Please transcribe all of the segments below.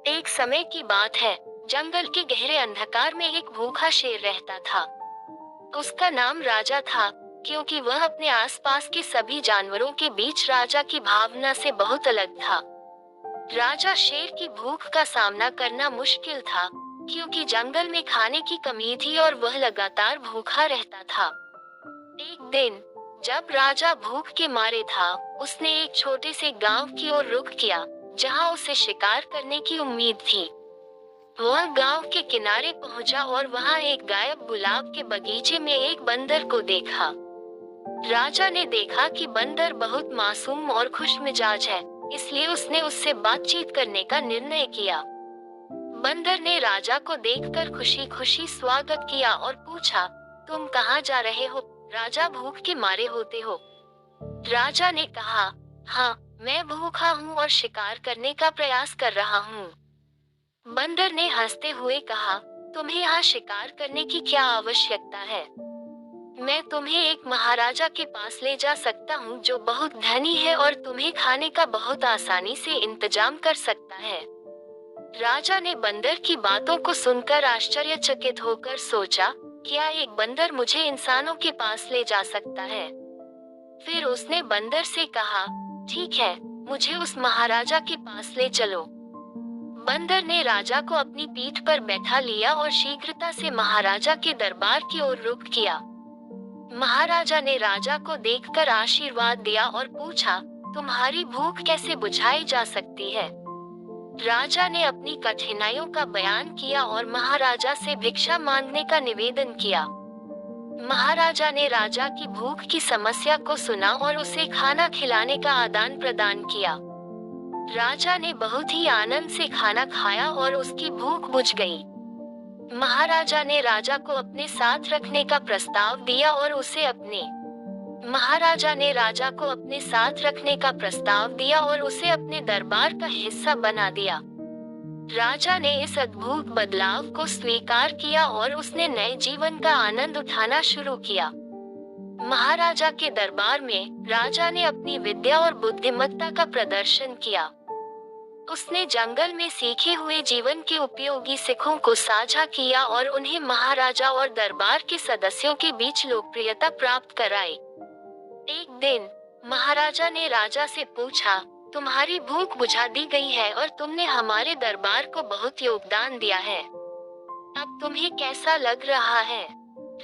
एक समय की बात है। जंगल के गहरे अंधकार में एक भूखा शेर रहता था। उसका नाम राजा था, क्योंकि वह अपने आसपास के सभी जानवरों के बीच राजा की भावना से बहुत अलग था। राजा शेर की भूख का सामना करना मुश्किल था, क्योंकि जंगल में खाने की कमी थी और वह लगातार भूखा रहता था। एक दिन, जब राजा भूख के मारे था, उसने एक छोटे से गांव की ओर रुख किया, जहां उसे शिकार करने की उम्मीद थी। वह गांव के किनारे पहुंचा और वहां एक गायब गुलाब के बगीचे में एक बंदर को देखा। राजा ने देखा कि बंदर बहुत मासूम और खुशमिजाज है, इसलिए उसने उससे बातचीत करने का निर्णय किया। बंदर ने राजा को देखकर खुशी खुशी स्वागत किया और पूछा, तुम कहाँ जा रहे हो? राजा भूख के मारे होते हो। राजा ने कहा, हाँ, मैं भूखा हूँ और शिकार करने का प्रयास कर रहा हूँ। बंदर ने हंसते हुए कहा, तुम्हें यहाँ शिकार करने की क्या आवश्यकता है? मैं तुम्हें एक महाराजा के पास ले जा सकता हूँ जो बहुत धनी है और तुम्हें खाने का बहुत आसानी से इंतजाम कर सकता है। राजा ने बंदर की बातों को सुनकर आश्चर्यचकित होकर सोचा, क्या एक बंदर मुझे इंसानों के पास ले जा सकता है? फिर उसने बंदर से कहा, ठीक है, मुझे उस महाराजा के पास ले चलो। बंदर ने राजा को अपनी पीठ पर बैठा लिया और शीघ्रता से महाराजा के दरबार की ओर रुख किया। महाराजा ने राजा को देखकर आशीर्वाद दिया और पूछा, तुम्हारी भूख कैसे बुझाई जा सकती है? राजा ने अपनी कठिनाइयों का बयान किया और महाराजा से भिक्षा मांगने का निवेदन किया। महाराजा ने राजा की भूख की समस्या को सुना और उसे खाना खिलाने का आदान प्रदान किया। राजा ने बहुत ही आनंद से खाना खाया और उसकी भूख बुझ गई। महाराजा ने राजा को अपने साथ रखने का प्रस्ताव दिया और उसे अपने दरबार का हिस्सा बना दिया। राजा ने इस अद्भुत बदलाव को स्वीकार किया और उसने नए जीवन का आनंद उठाना शुरू किया। महाराजा के दरबार में राजा ने अपनी विद्या और बुद्धिमत्ता का प्रदर्शन किया। उसने जंगल में सीखे हुए जीवन के उपयोगी सिखों को साझा किया और उन्हें महाराजा और दरबार के सदस्यों के बीच लोकप्रियता प्राप्त कराई। एक दिन, महाराजा ने राजा से पूछा, तुम्हारी भूख बुझा दी गई है और तुमने हमारे दरबार को बहुत योगदान दिया है। अब तुम्हें कैसा लग रहा है?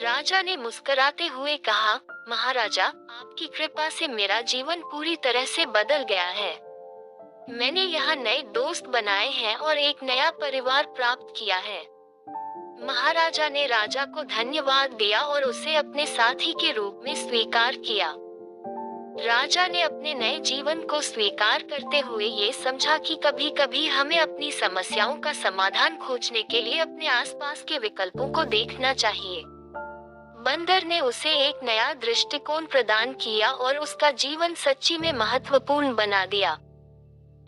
राजा ने मुस्कुराते हुए कहा, महाराजा, आपकी कृपा से मेरा जीवन पूरी तरह से बदल गया है। मैंने यहाँ नए दोस्त बनाए हैं और एक नया परिवार प्राप्त किया है। महाराजा ने राजा को धन्यवाद दिया और उसे अपने साथी के रूप में स्वीकार किया। राजा ने अपने नए जीवन को स्वीकार करते हुए ये समझा कि कभी-कभी हमें अपनी समस्याओं का समाधान खोजने के लिए अपने आसपास के विकल्पों को देखना चाहिए। बंदर ने उसे एक नया दृष्टिकोण प्रदान किया और उसका जीवन सच्ची में महत्वपूर्ण बना दिया।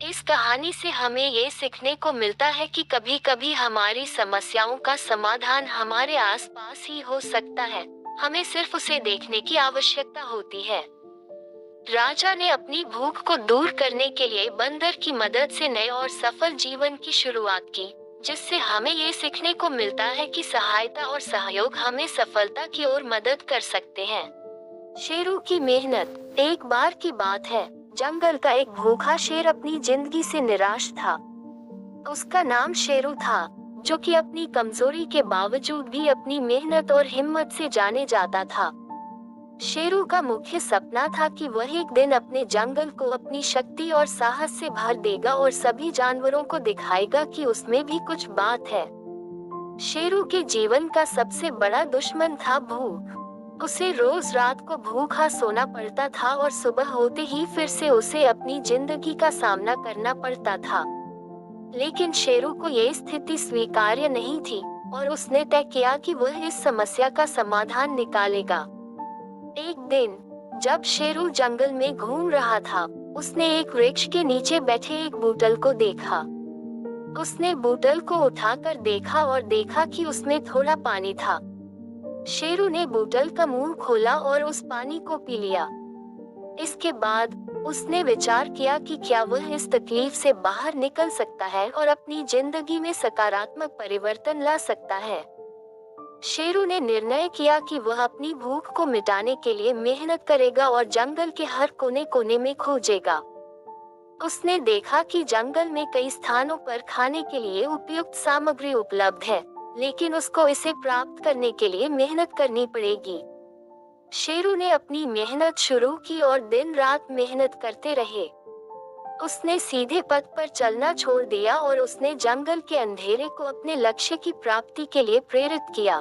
इस कहानी से हमें ये सीखने को मिलता है कि कभी-कभी हमारी समस्याओं का समाधान हमारे आसपास ही हो सकता है, हमें सिर्फ उसे देखने की आवश्यकता होती है। राजा ने अपनी भूख को दूर करने के लिए बंदर की मदद से नए और सफल जीवन की शुरुआत की, जिससे हमें ये सीखने को मिलता है कि सहायता और सहयोग हमें सफलता की ओर मदद कर सकते हैं। शेरों की मेहनत। एक बार की बात है, जंगल का एक भूखा शेर अपनी जिंदगी से निराश था। उसका नाम शेरू था, जो कि अपनी कमजोरी के बावजूद भी अपनी मेहनत और हिम्मत से जाने जाता था। शेरू का मुख्य सपना था कि वह एक दिन अपने जंगल को अपनी शक्ति और साहस से भर देगा और सभी जानवरों को दिखाएगा कि उसमें भी कुछ बात है। शेरू के जीवन का सबसे बड़ा दुश्मन था भूख। उसे रोज रात को भूखा सोना पड़ता था और सुबह होते ही फिर से उसे अपनी जिंदगी का सामना करना पड़ता था। लेकिन शेरू को ये स्थिति स्वीकार्य नहीं थी और उसने तय किया कि वह इस समस्या का समाधान निकालेगा। एक दिन, जब शेरू जंगल में घूम रहा था, उसने एक वृक्ष के नीचे बैठे एक बूटल को देखा। उसने बूटल को उठाकर देखा और देखा कि उसमें थोड़ा पानी था। शेरू ने बूटल का मुंह खोला और उस पानी को पी लिया। इसके बाद उसने विचार किया कि क्या वह इस तकलीफ से बाहर निकल सकता है और अपनी जिंदगी में सकारात्मक परिवर्तन ला सकता है। शेरू ने निर्णय किया कि वह अपनी भूख को मिटाने के लिए मेहनत करेगा और जंगल के हर कोने कोने में खोजेगा। उसने देखा कि जंगल में कई स्थानों पर खाने के लिए उपयुक्त सामग्री उपलब्ध है, लेकिन उसको इसे प्राप्त करने के लिए मेहनत करनी पड़ेगी। शेरू ने अपनी मेहनत शुरू की और दिन रात मेहनत करते रहे। उसने सीधे पथ पर चलना छोड़ दिया और उसने जंगल के अंधेरे को अपने लक्ष्य की प्राप्ति के लिए प्रेरित किया।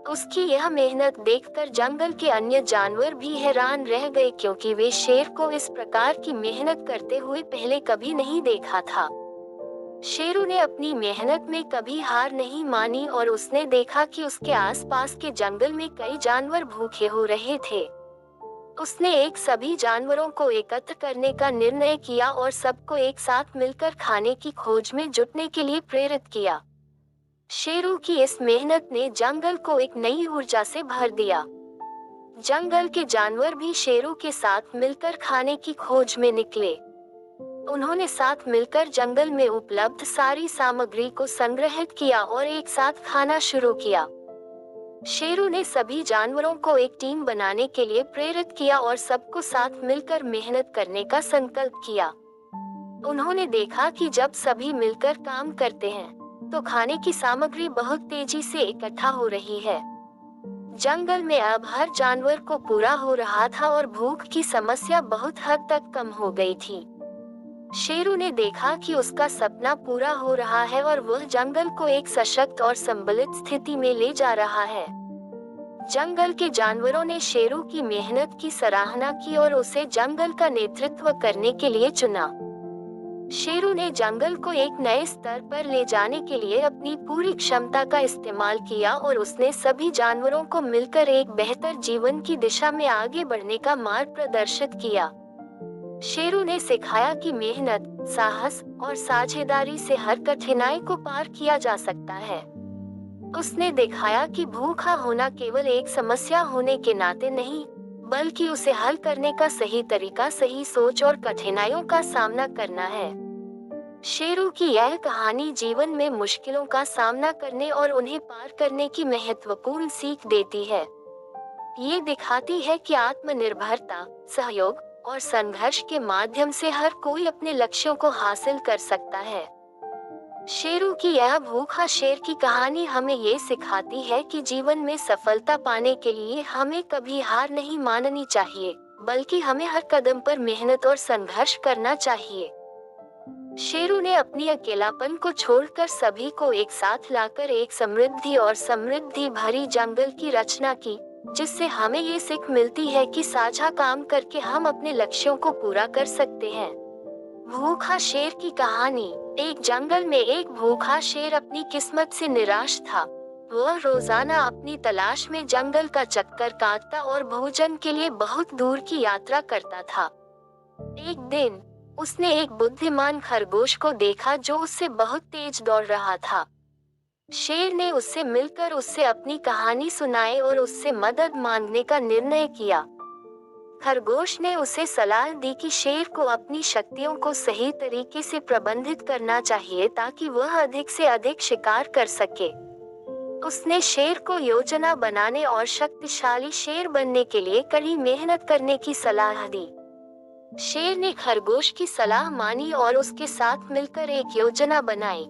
उसकी यह मेहनत देखकर जंगल के अन्य जानवर भी हैरान रह गए, क्योंकि वे शेर को इस प्रकार की मेहनत करते हुए पहले कभी नहीं देखा था। शेरू ने अपनी मेहनत में कभी हार नहीं मानी और उसने देखा कि उसके आसपास के जंगल में कई जानवर भूखे हो रहे थे। उसने सभी जानवरों को एकत्र करने का निर्णय किया और सबको एक साथ मिलकर खाने की खोज में जुटने के लिए प्रेरित किया। शेरू की इस मेहनत ने जंगल को एक नई ऊर्जा से भर दिया। जंगल के जानवर भी शेरू के साथ मिलकर खाने की खोज में निकले। उन्होंने साथ मिलकर जंगल में उपलब्ध सारी सामग्री को संग्रहित किया और एक साथ खाना शुरू किया। शेरू ने सभी जानवरों को एक टीम बनाने के लिए प्रेरित किया और सबको साथ मिलकर मेहनत करने का संकल्प किया। उन्होंने देखा कि जब सभी मिलकर काम करते हैं तो खाने की सामग्री बहुत तेजी से इकट्ठा हो रही है। जंगल में अब हर जानवर को पूरा हो रहा था और भूख की समस्या बहुत हद तक कम हो गई थी। शेरू ने देखा कि उसका सपना पूरा हो रहा है और वह जंगल को एक सशक्त और संबलित स्थिति में ले जा रहा है। जंगल के जानवरों ने शेरू की मेहनत की सराहना की और उसे जंगल का नेतृत्व करने के लिए चुना। शेरू ने जंगल को एक नए स्तर पर ले जाने के लिए अपनी पूरी क्षमता का इस्तेमाल किया और उसने सभी जानवरों को मिलकर एक बेहतर जीवन की दिशा में आगे बढ़ने का मार्ग प्रदर्शित किया। शेरू ने सिखाया कि मेहनत, साहस और साझेदारी से हर कठिनाई को पार किया जा सकता है। उसने दिखाया कि भूखा होना केवल एक समस्या होने के नाते नहीं, बल्कि उसे हल करने का सही तरीका, सही सोच और कठिनाइयों का सामना करना है। शेरू की यह कहानी जीवन में मुश्किलों का सामना करने और उन्हें पार करने की महत्वपूर्ण सीख देती है। ये दिखाती है कि आत्मनिर्भरता, सहयोग और संघर्ष के माध्यम से हर कोई अपने लक्ष्यों को हासिल कर सकता है। शेरू की यह भूखा शेर की कहानी हमें ये सिखाती है कि जीवन में सफलता पाने के लिए हमें कभी हार नहीं माननी चाहिए, बल्कि हमें हर कदम पर मेहनत और संघर्ष करना चाहिए। शेरू ने अपनी अकेलापन को छोड़कर सभी को एक साथ लाकर एक समृद्धि भरी जंगल की रचना की, जिससे हमें ये सीख मिलती है कि साझा काम करके हम अपने लक्ष्यों को पूरा कर सकते हैं। भूखा शेर की कहानी। एक जंगल में एक भूखा शेर अपनी किस्मत से निराश था। वह रोजाना अपनी तलाश में जंगल का चक्कर काटता और भोजन के लिए बहुत दूर की यात्रा करता था। एक दिन उसने एक बुद्धिमान खरगोश को देखा जो उससे बहुत तेज दौड़ रहा था। शेर ने उससे मिलकर उससे अपनी कहानी सुनाई और उससे मदद मांगने का निर्णय किया। खरगोश ने उसे सलाह दी कि शेर को अपनी शक्तियों को सही तरीके से प्रबंधित करना चाहिए ताकि वह अधिक से अधिक शिकार कर सके। उसने शेर को योजना बनाने और शक्तिशाली शेर बनने के लिए कड़ी मेहनत करने की सलाह दी। शेर ने खरगोश की सलाह मानी और उसके साथ मिलकर एक योजना बनाई।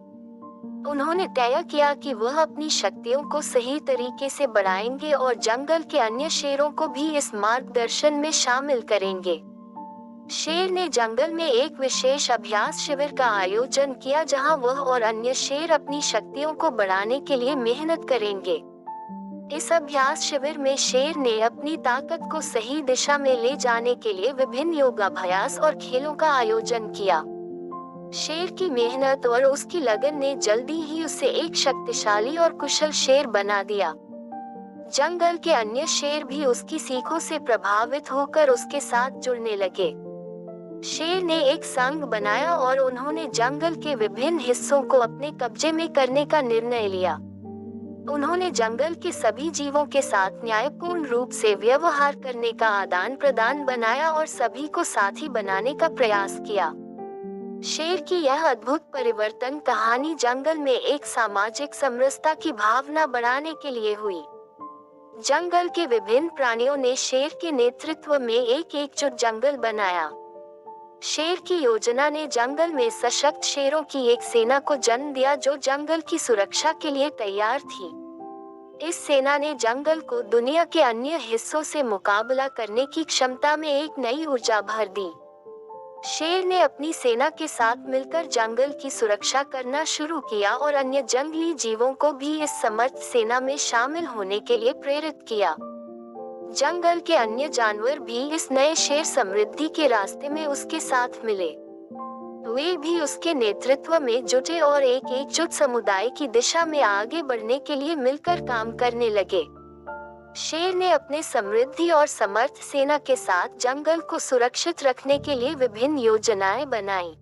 उन्होंने तय किया कि वह अपनी शक्तियों को सही तरीके से बढ़ाएंगे और जंगल के अन्य शेरों को भी इस मार्गदर्शन में शामिल करेंगे। शेर ने जंगल में एक विशेष अभ्यास शिविर का आयोजन किया जहां वह और अन्य शेर अपनी शक्तियों को बढ़ाने के लिए मेहनत करेंगे। इस अभ्यास शिविर में शेर ने अपनी ताकत को सही दिशा में ले जाने के लिए विभिन्न योगाभ्यास और खेलों का आयोजन किया। शेर की मेहनत और उसकी लगन ने जल्दी ही उसे एक शक्तिशाली और कुशल शेर बना दिया। जंगल के अन्य शेर भी उसकी सीखों से प्रभावित होकर उसके साथ जुड़ने लगे। शेर ने एक संघ बनाया और उन्होंने जंगल के विभिन्न हिस्सों को अपने कब्जे में करने का निर्णय लिया। उन्होंने जंगल के सभी जीवों के साथ न्यायपूर्ण रूप से व्यवहार करने का आदान प्रदान बनाया और सभी को साथी बनाने का प्रयास किया। शेर की यह अद्भुत परिवर्तन कहानी जंगल में एक सामाजिक समरसता की भावना बढ़ाने के लिए हुई। जंगल के विभिन्न प्राणियों ने शेर के नेतृत्व में एक एकजुट जंगल बनाया। शेर की योजना ने जंगल में सशक्त शेरों की एक सेना को जन्म दिया जो जंगल की सुरक्षा के लिए तैयार थी। इस सेना ने जंगल को दुनिया के अन्य हिस्सों से मुकाबला करने की क्षमता में एक नई ऊर्जा भर दी। शेर ने अपनी सेना के साथ मिलकर जंगल की सुरक्षा करना शुरू किया और अन्य जंगली जीवों को भी इस समर्थ सेना में शामिल होने के लिए प्रेरित किया। जंगल के अन्य जानवर भी इस नए शेर समृद्धि के रास्ते में उसके साथ मिले। वे भी उसके नेतृत्व में जुटे और एक एकजुट समुदाय की दिशा में आगे बढ़ने के लिए मिलकर काम करने लगे। शेर ने अपने समृद्धि और समर्थ सेना के साथ जंगल को सुरक्षित रखने के लिए विभिन्न योजनाएं बनाई।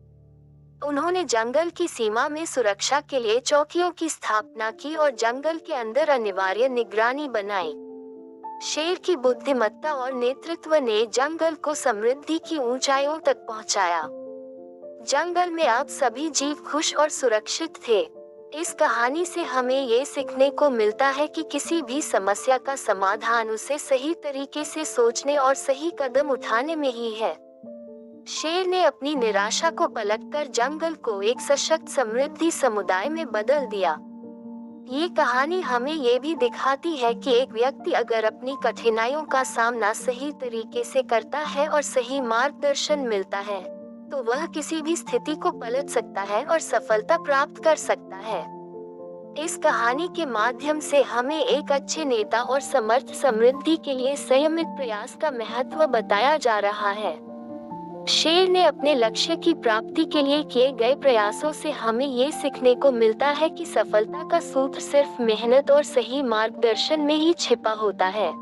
उन्होंने जंगल की सीमा में सुरक्षा के लिए चौकियों की स्थापना की और जंगल के अंदर अनिवार्य निगरानी बनाई। शेर की बुद्धिमत्ता और नेतृत्व ने जंगल को समृद्धि की ऊंचाइयों तक पहुंचाया। जंगल में अब सभी जीव खुश और सुरक्षित थे। इस कहानी से हमें ये सीखने को मिलता है कि किसी भी समस्या का समाधान उसे सही तरीके से सोचने और सही कदम उठाने में ही है। शेर ने अपनी निराशा को पलटकर जंगल को एक सशक्त समृद्धि समुदाय में बदल दिया। ये कहानी हमें ये भी दिखाती है कि एक व्यक्ति अगर अपनी कठिनाइयों का सामना सही तरीके से करता है और सही मार्गदर्शन मिलता है तो वह किसी भी स्थिति को पलट सकता है और सफलता प्राप्त कर सकता है। इस कहानी के माध्यम से हमें एक अच्छे नेता और समर्थ समृद्धि के लिए संयमित प्रयास का महत्व बताया जा रहा है। शेर ने अपने लक्ष्य की प्राप्ति के लिए किए गए प्रयासों से हमें ये सीखने को मिलता है कि सफलता का सूत्र सिर्फ मेहनत और सही मार्गदर्शन में ही छिपा होता है।